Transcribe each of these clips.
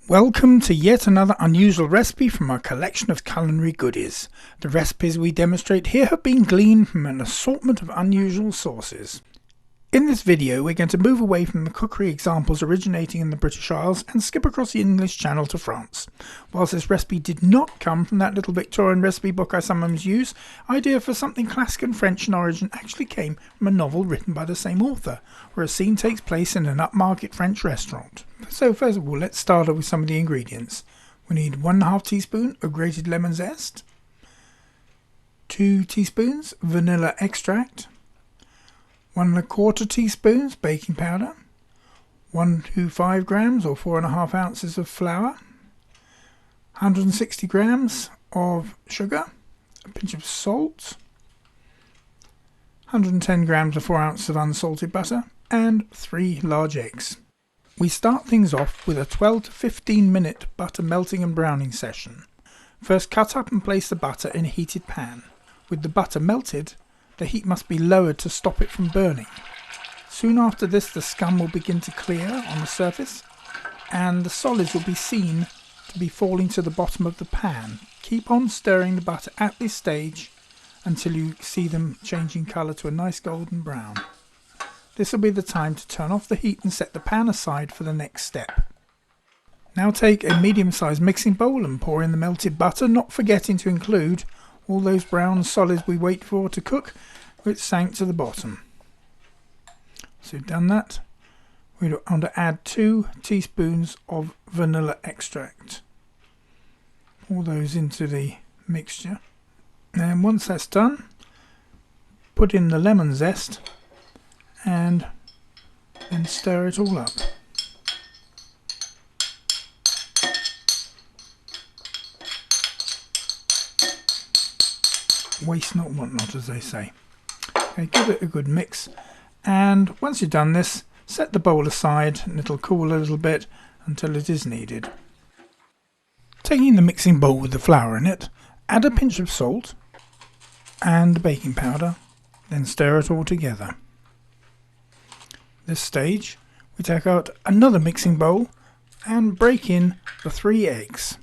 Welcome to yet another unusual recipe from our collection of culinary goodies. The recipes we demonstrate here have been gleaned from an assortment of unusual sources. In this video we're going to move away from the cookery examples originating in the British Isles and skip across the English Channel to France. Whilst this recipe did not come from that little Victorian recipe book I sometimes use, idea for something classic and French in origin actually came from a novel written by the same author, where a scene takes place in an upmarket French restaurant. So first of all, let's start off with some of the ingredients. We need 1½ teaspoon of grated lemon zest, 2 teaspoons vanilla extract, 1¼ teaspoons baking powder, 125 grams or 4½ ounces of flour, 160 grams of sugar, a pinch of salt, 110 grams or 4 ounces of unsalted butter, and 3 large eggs. We start things off with a 12 to 15 minute butter melting and browning session. First, cut up and place the butter in a heated pan. With the butter melted, the heat must be lowered to stop it from burning. Soon after this, the scum will begin to clear on the surface and the solids will be seen to be falling to the bottom of the pan. Keep on stirring the butter at this stage until you see them changing colour to a nice golden brown. This will be the time to turn off the heat and set the pan aside for the next step. Now take a medium-sized mixing bowl and pour in the melted butter, not forgetting to include all those brown solids we wait for to cook, which sank to the bottom. So we've done that. We want to add 2 teaspoons of vanilla extract. Pour those into the mixture. And once that's done, put in the lemon zest and then stir it all up. Waste not, want not, as they say. Okay, give it a good mix, and once you've done this, set the bowl aside and it'll cool a little bit until it is needed. Taking the mixing bowl with the flour in it, add a pinch of salt and baking powder, then stir it all together. This stage, we take out another mixing bowl and break in the 3 eggs.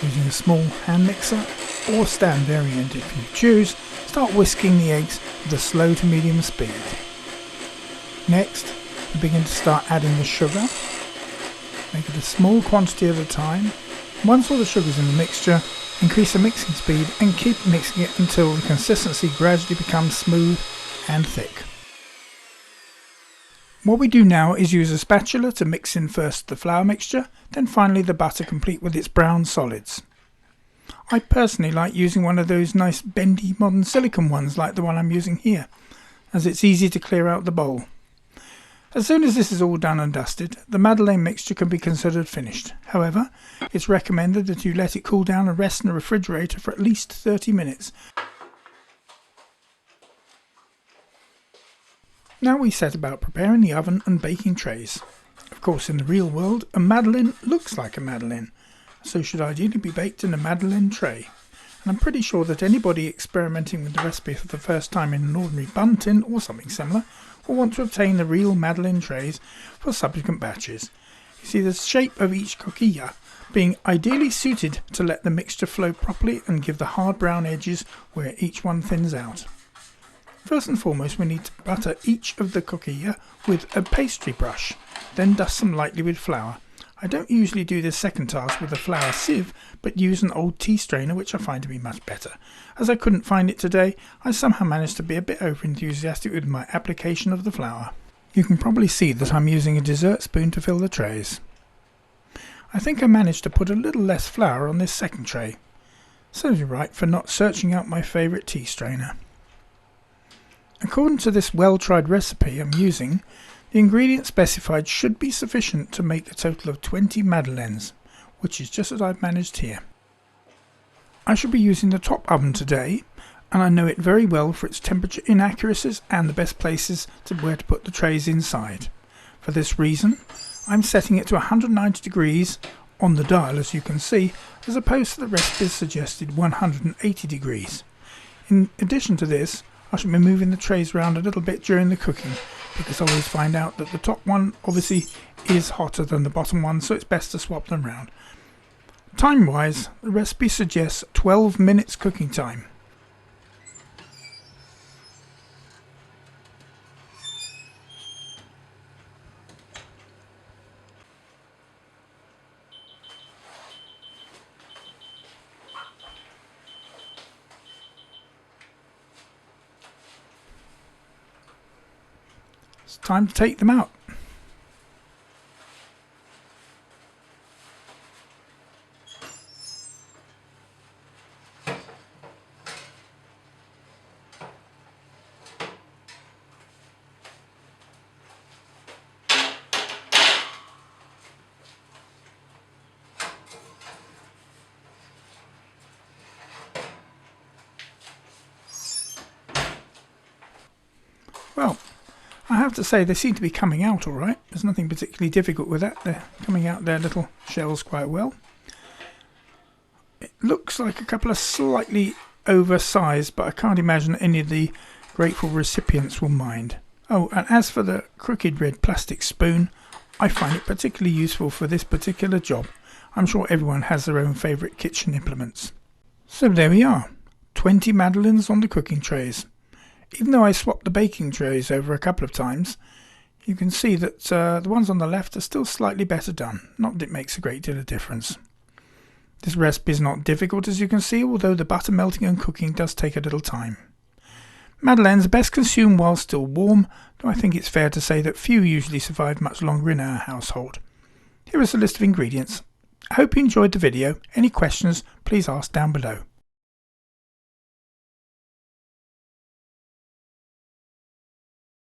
Using a small hand mixer or stand variant if you choose, start whisking the eggs with a slow to medium speed. Next, we begin to start adding the sugar. Make it a small quantity at a time. Once all the sugar is in the mixture, increase the mixing speed and keep mixing it until the consistency gradually becomes smooth and thick. What we do now is use a spatula to mix in first the flour mixture, then finally the butter complete with its brown solids. I personally like using one of those nice bendy modern silicone ones like the one I'm using here, as it's easy to clear out the bowl. As soon as this is all done and dusted, the Madeleine mixture can be considered finished. However, it's recommended that you let it cool down and rest in the refrigerator for at least 30 minutes. Now we set about preparing the oven and baking trays. Of course, in the real world, a Madeleine looks like a Madeleine, so should ideally be baked in a Madeleine tray. And I'm pretty sure that anybody experimenting with the recipe for the first time in an ordinary bun tin or something similar will want to obtain the real Madeleine trays for subsequent batches. You see the shape of each coquille being ideally suited to let the mixture flow properly and give the hard brown edges where each one thins out. First and foremost, we need to butter each of the coquilles with a pastry brush, then dust them lightly with flour. I don't usually do this second task with a flour sieve, but use an old tea strainer, which I find to be much better. As I couldn't find it today, I somehow managed to be a bit over-enthusiastic with my application of the flour. You can probably see that I'm using a dessert spoon to fill the trays. I think I managed to put a little less flour on this second tray. Serves you right for not searching out my favourite tea strainer. According to this well-tried recipe I'm using, the ingredients specified should be sufficient to make a total of 20 Madeleines, which is just as I've managed here. I shall be using the top oven today, and I know it very well for its temperature inaccuracies and the best places to where to put the trays inside. For this reason, I'm setting it to 190 degrees on the dial, as you can see, as opposed to the recipe's suggested 180 degrees. In addition to this, I shall be moving the trays around a little bit during the cooking, because I always find out that the top one obviously is hotter than the bottom one, so it's best to swap them around. Time wise, the recipe suggests 12 minutes cooking time. It's time to take them out. Well, I have to say they seem to be coming out all right. There's nothing particularly difficult with that. They're coming out their little shells quite well. It looks like a couple of slightly oversized, but I can't imagine any of the grateful recipients will mind. Oh, and as for the crooked red plastic spoon, I find it particularly useful for this particular job. I'm sure everyone has their own favourite kitchen implements. So there we are, 20 Madeleines on the cooking trays. Even though I swapped the baking trays over a couple of times, you can see that the ones on the left are still slightly better done. Not that it makes a great deal of difference. This recipe is not difficult, as you can see, although the butter melting and cooking does take a little time. Madeleines are best consumed while still warm, though I think it's fair to say that few usually survive much longer in our household. Here is a list of ingredients. I hope you enjoyed the video. Any questions, please ask down below.